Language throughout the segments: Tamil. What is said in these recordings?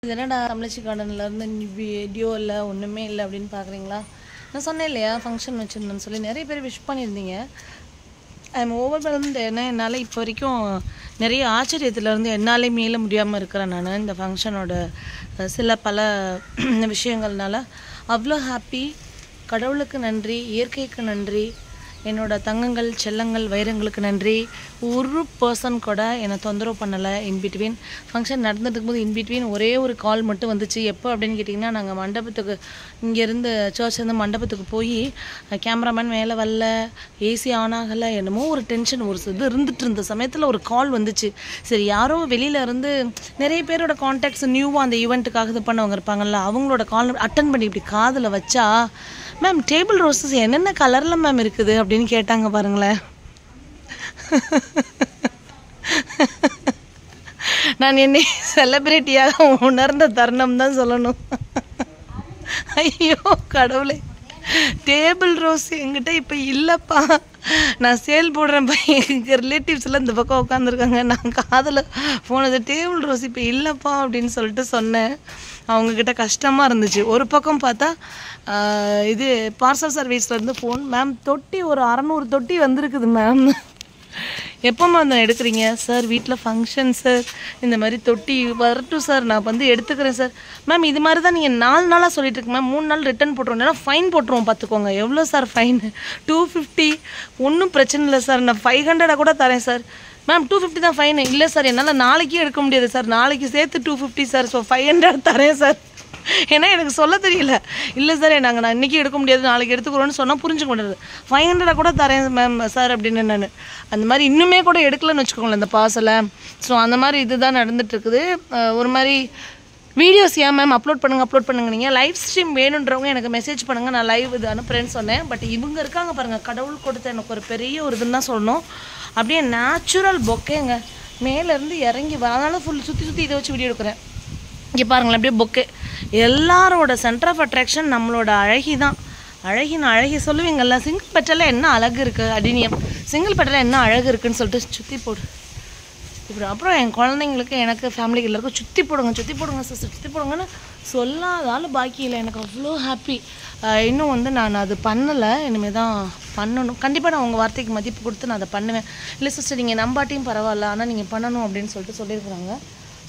இது என்னடா தமிழச்சி கார்டன்லேருந்து வீடியோ இல்லை ஒன்றுமே இல்லை அப்படின்னு பார்க்குறீங்களா? நான் சொன்னேன் இல்லையா ஃபங்க்ஷன் வச்சுருந்தேன்னு சொல்லி நிறைய பேர் விஷ் பண்ணியிருந்தீங்க. I am overwhelmed. ஏன்னா என்னால் இப்போ வரைக்கும் நிறைய ஆச்சரியத்துலேருந்து என்னாலே மீள முடியாமல் இருக்கிறேன் நான். இந்த ஃபங்க்ஷனோட பல விஷயங்கள்னால அவ்வளோ ஹாப்பி. கடவுளுக்கு நன்றி, இயற்கைக்கு நன்றி, என்னோட தங்கங்கள் செல்லங்கள் வைரங்களுக்கு நன்றி. ஒரு பர்சன் கூட என்னை தொந்தரவு பண்ணலை. இன்பிட்வீன் ஃபங்க்ஷன் நடந்துட்டு இருக்கும்போது இன்பிட்வீன் ஒரே ஒரு கால் மட்டும் வந்துச்சு. எப்போ அப்படின்னு கேட்டிங்கன்னா, நாங்கள் மண்டபத்துக்கு இங்கேருந்து சர்ச்லேருந்து மண்டபத்துக்கு போய் கேமராமேன் மேலே வரல, ஏசி ஆன் ஆகலை, என்னமோ ஒரு டென்ஷன் ஒரு இது இருந்துட்டு இருந்த சமயத்தில் ஒரு கால் வந்துச்சு. சரி, யாரோ வெளியில் இருந்து நிறைய பேரோட கான்டாக்ட்ஸ் நியூவாக அந்த ஈவெண்ட்டுக்காக இது பண்ணவங்க இருப்பாங்கள்ல, அவங்களோட கால் அட்டன் பண்ணி இப்படி காதில் வச்சா, மேம் டேபிள் ரோஸஸ் என்னென்ன கலரில் மேம் இருக்குது அப்படின்னு கேட்டாங்க பாருங்களேன். நான் என்னை செலிப்ரிட்டியாக உணர்ந்த தருணம் தான் சொல்லணும். ஐயோ கடவுளே, டேபிள் ரோஸ் என்கிட்ட இப்போ இல்லைப்பா, நான் சேல் போடுறேன்ப்பா. எங்கள் ரிலேட்டிவ்ஸ்லாம் இந்த பக்கம் உட்காந்துருக்காங்க, நான் காதில் போனது டேபிள் ரோஸ் இப்போ இல்லைப்பா அப்படின்னு சொல்லிட்டு சொன்னேன். அவங்கக்கிட்ட கஷ்டமாக இருந்துச்சு. ஒரு பக்கம் பார்த்தா இது பார்சல் சர்வீஸ்லேருந்து ஃபோன், மேம் தொட்டி ஒரு 600 தொட்டி வந்திருக்குது மேம், எப்போ மேம் எடுக்கிறீங்க? சார் வீட்டில் ஃபங்க்ஷன் சார், இந்த மாதிரி தொட்டி வரட்டும் சார், நான் வந்து எடுத்துக்கிறேன் சார். மேம் இது மாதிரி தான் நீங்கள் 4 நாளாக சொல்லிட்டு இருக்கு மேம், 3 நாள் ரிட்டன் போட்டுருவோம், ஏன்னா ஃபைன் போட்டுருவோம் பார்த்துக்கோங்க. எவ்வளோ சார் ஃபைன்? 250. ஒன்றும் பிரச்சனை இல்லை சார், நான் 500 கூட தரேன் சார். மேம் 250 தான் ஃபைனு. இல்லை சார், என்னால் நாளைக்கே எடுக்க முடியாது சார், நாளைக்கு சேர்த்து 250 சார், ஸோ 500 தரேன் சார். ஏன்னா எனக்கு சொல்ல தெரியல. இல்லை சார், நான் இன்றைக்கி எடுக்க முடியாது, நாளைக்கு எடுத்துக்கிறோன்னு சொன்னால் புரிஞ்சுக்க முடியாது. 500 கூட தரேன் மேம் சார் அப்படின்னு. நான் அந்த மாதிரி இன்னுமே கூட எடுக்கலன்னு வச்சுக்கோங்களேன் இந்த பார்சலை. ஸோ அந்த மாதிரி இதுதான் நடந்துகிட்ருக்குது. ஒரு மாதிரி வீடியோஸ் ஏன் மேம் அப்லோட் பண்ணுங்க நீங்கள் லைவ் ஸ்ட்ரீம் வேணுன்றவங்க எனக்கு மெசேஜ் பண்ணுங்கள், நான் லைவ் இது அனுப்புகிறேன்னு சொன்னேன். பட் இவங்க இருக்காங்க பாருங்கள், கடவுள் கொடுத்த எனக்கு ஒரு பெரிய ஒரு இதுன்னு தான் சொல்லணும். அப்படியே நேச்சுரல் பொக்கேங்க, மேலேருந்து இறங்கி அதனால ஃபுல் சுற்றி இதை வச்சு வீடியோ எடுக்கிறேன். இங்கே பாருங்களேன், அப்படியே பொக்கே. எல்லாரோட சென்டர் ஆஃப் அட்ராக்ஷன் நம்மளோட அழகி தான். அழகி சொல்லுவீங்கள்ல, சிங்கிள் பெட்டலில் என்ன அழகு இருக்குது அடினியம், சிங்கிள் பெட்டலில் என்ன அழகு இருக்குதுன்னு சொல்லிட்டு சுற்றி போடு இப்படி. அப்புறம் என் குழந்தைங்களுக்கு எனக்கு ஃபேமிலிக்கு எல்லாருக்கும் சுற்றி போடுங்க சிஸ்டர், சுற்றி போடுங்கன்னு சொல்லாதாலும் பாக்கி இல்லை. எனக்கு அவ்வளோ ஹாப்பி. இன்னும் வந்து நான் அது பண்ணலை, இனிமேல் தான் பண்ணணும். கண்டிப்பாக நான் உங்கள் வார்த்தைக்கு மதிப்பு கொடுத்து நான் அதை பண்ணுவேன். இல்லை சிஸ்டர் நீங்கள் நம்பாட்டியும் பரவாயில்ல, ஆனால் நீங்கள் பண்ணணும் அப்படின்னு சொல்லியிருக்கிறாங்க.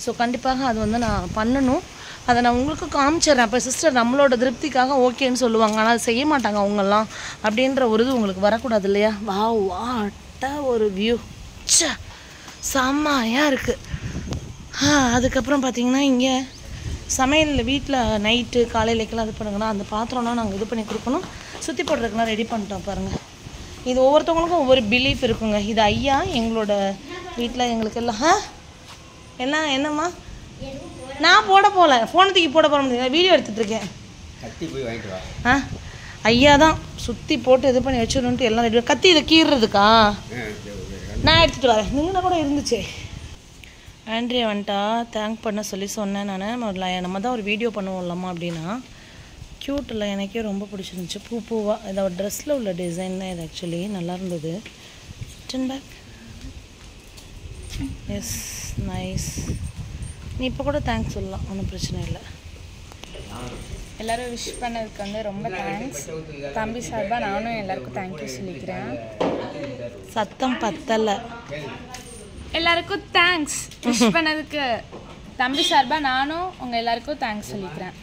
ஸோ கண்டிப்பாக அது வந்து நான் பண்ணணும். அதை நான் உங்களுக்கு காமிச்சிட்றேன். அப்போ சிஸ்டர் நம்மளோட திருப்திக்காக ஓகேன்னு சொல்லுவாங்க, ஆனால் அது செய்ய மாட்டாங்க அவங்கெல்லாம் அப்படின்ற ஒரு இது உங்களுக்கு வரக்கூடாது இல்லையா? வாட்ட ஒரு வியூ செம்மையாக இருக்குது. அதுக்கப்புறம் பார்த்திங்கன்னா இங்கே சமையல் வீட்டில் நைட்டு காலையிலேக்கெல்லாம் இது பண்ணுங்கன்னா அந்த பாத்திரம்லாம் நாங்கள் இது பண்ணி கொடுக்கணும். சுற்றி போடுறதுக்குலாம் ரெடி பண்ணிட்டோம் பாருங்கள். இது ஒவ்வொருத்தவங்களுக்கும் ஒவ்வொரு பிலீஃப் இருக்குங்க. இது ஐயா எங்களோட வீட்டில் எங்களுக்கு எல்லாம் என்னம்மா நான் போட போகல, ஃபோனத்துக்கு போட முடியாது, வீடியோ எடுத்துகிட்ருக்கேன். ஐயா தான் சுற்றி போட்டு இது பண்ணி வச்சிடணுன்ட்டு எல்லாம் ரெடி. கத்தி இதை கீறுறதுக்கா? நான் எடுத்துகிட்டு வரேன், நீங்களும் கூட இருந்துச்சு. ஆண்ட்ரியா வந்துட்டா தேங்க் பண்ண சொல்லி சொன்னேன் நான். நம்ம தான் ஒரு வீடியோ பண்ணுவோம்லம்மா அப்படின்னா. க்யூட் இல்லை, எனக்கே ரொம்ப பிடிச்சிருந்துச்சு. பூவாக இதோட ட்ரெஸ்ஸில் உள்ள டிசைன் தான் இது. ஆக்சுவலி நல்லா இருந்தது. Written back, yes nice. நீ இப்போ கூட தேங்க்ஸ் சொல்லலாம், ஒன்றும் பிரச்சனை இல்லை. எல்லோரும் விஷ் பண்ணதுக்கு வந்து ரொம்ப தேங்க்ஸ். தம்பி சார்பாக நானும் எல்லாருக்கும் தேங்க்யூ சொல்லிக்கிறேன். சத்தம் பத்தலை. எல்லாருக்கும் தேங்க்ஸ் விஷ் பண்ணதுக்கு. தம்பி சார்பாக நானும் உங்கள் எல்லாருக்கும் தேங்க்ஸ் சொல்லிக்கிறேன்.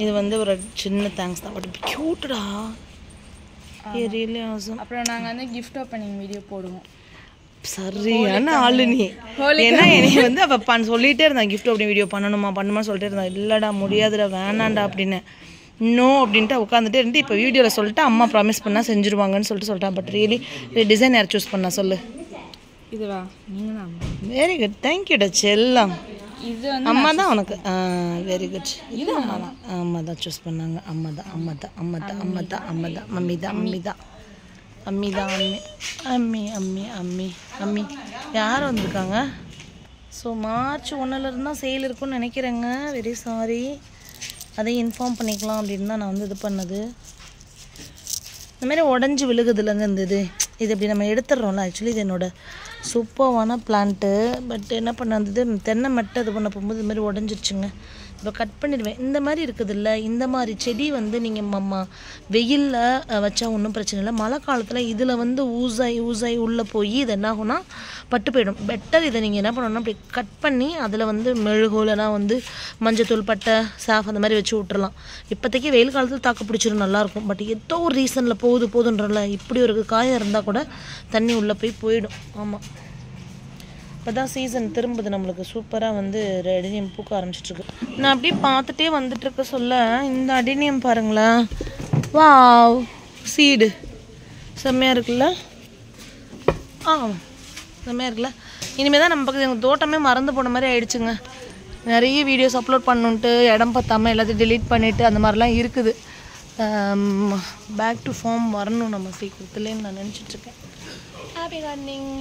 இது வந்து ஒரு சின்ன தேங்க்ஸ் தான், பட் க்யூட்டடா. அப்புறம் நாங்கள் வந்து கிஃப்ட் ஓப்பனிங் வீடியோ போடுவோம். சரியான ஆளு நீ. ஏன்னா என்னை வந்து அவள் சொல்லிகிட்டே இருந்தான், கிஃப்ட் அப்படி வீடியோ பண்ணுமா சொல்லிட்டே இருந்தான். இல்லைடா முடியாதுடா வேணாண்டா அப்படின்னு. நோ அப்படின்ட்டு உட்காந்துட்டே இருந்து இப்போ வீடியோவில் சொல்லிட்டு அம்மா ப்ராமிஸ் பண்ணால் செஞ்சுருவாங்கன்னு சொல்லிட்டான். பட் ரியலி டிசைன் யார் சூஸ் பண்ணா சொல்லு? இதுவா? நீங்கள் தான். வெரி குட், தேங்க்யூடா செல்லம். இது வந்து அம்மா தான் உனக்கு. Very good. இது அம்மா தான் சூஸ் பண்ணாங்க. அம்மா தான் அம்மி யார் வந்திருக்காங்க? ஸோ மார்ச் 1 தான் சேல் இருக்குன்னு நினைக்கிறேங்க. வெரி சாரி, அதை இன்ஃபார்ம் பண்ணிக்கலாம் அப்படின்னு தான் நான் வந்து இது பண்ணது. இந்தமாரி உடஞ்சி விழுகுதுலங்க இந்த இது இப்படி நம்ம எடுத்துடுறோம்ல. ஆக்சுவலி இது என்னோடய சூப்பரான பிளான்ட்டு. பட் என்ன பண்ண வந்தது தென்னை மட்டை இது பண்ண போகும்போது இது மாதிரி உடஞ்சிருச்சுங்க. இப்போ கட் பண்ணிடுவேன். இந்த மாதிரி இருக்குதுல்ல, இந்த மாதிரி செடி வந்து நீங்கள் வெயிலில் வச்சா ஒன்றும் பிரச்சனை இல்லை. மழை காலத்தில் இதில் வந்து ஊசாய் உள்ளே போய் இது என்ன ஆகும்னா பட்டு போயிடும். பெட்டர் இதை நீங்கள் என்ன பண்ணணும்னா அப்படி கட் பண்ணி அதில் வந்து மெழுகு இல்லைனா வந்து மஞ்சத்தூள், பட்டை, சாஃப் அந்த மாதிரி வச்சு விட்டுறலாம். இப்போதைக்கு வெயில் காலத்தில் தாக்கு பிடிச்சிடும், நல்லாயிருக்கும். பட் ஏதோ ஒரு ரீசனில் போதுன்றல இப்படி ஒரு காயம் இருந்தால் கூட தண்ணி உள்ளே போயிடும். ஆமாம், இப்போ தான் சீசன் திரும்புது நம்மளுக்கு. சூப்பராக வந்து அடினியம் பூக்க ஆரம்பிச்சிட்ருக்கு. நான் அப்படியே பார்த்துட்டே வந்துட்டுருக்க சொல்ல இந்த அடினியம் பாருங்களேன். வாவ், சீடு செம்மையாக இருக்குல்ல. செம்மையாக இருக்குல்ல. இனிமேல் தான் நம்ம பக்கத்து எங்கள் தோட்டமே மறந்து போன மாதிரி ஆயிடுச்சுங்க. நிறைய வீடியோஸ் அப்லோட் பண்ணணுன்ட்டு இடம் பார்த்தாமல் எல்லாத்தையும் டெலீட் பண்ணிவிட்டு அந்த மாதிரிலாம் இருக்குது. பேக் டு ஃபார்ம் வரணும் நம்ம சீக்கிரத்துலேன்னு நான் நினச்சிட்ருக்கேன். Happy gardening.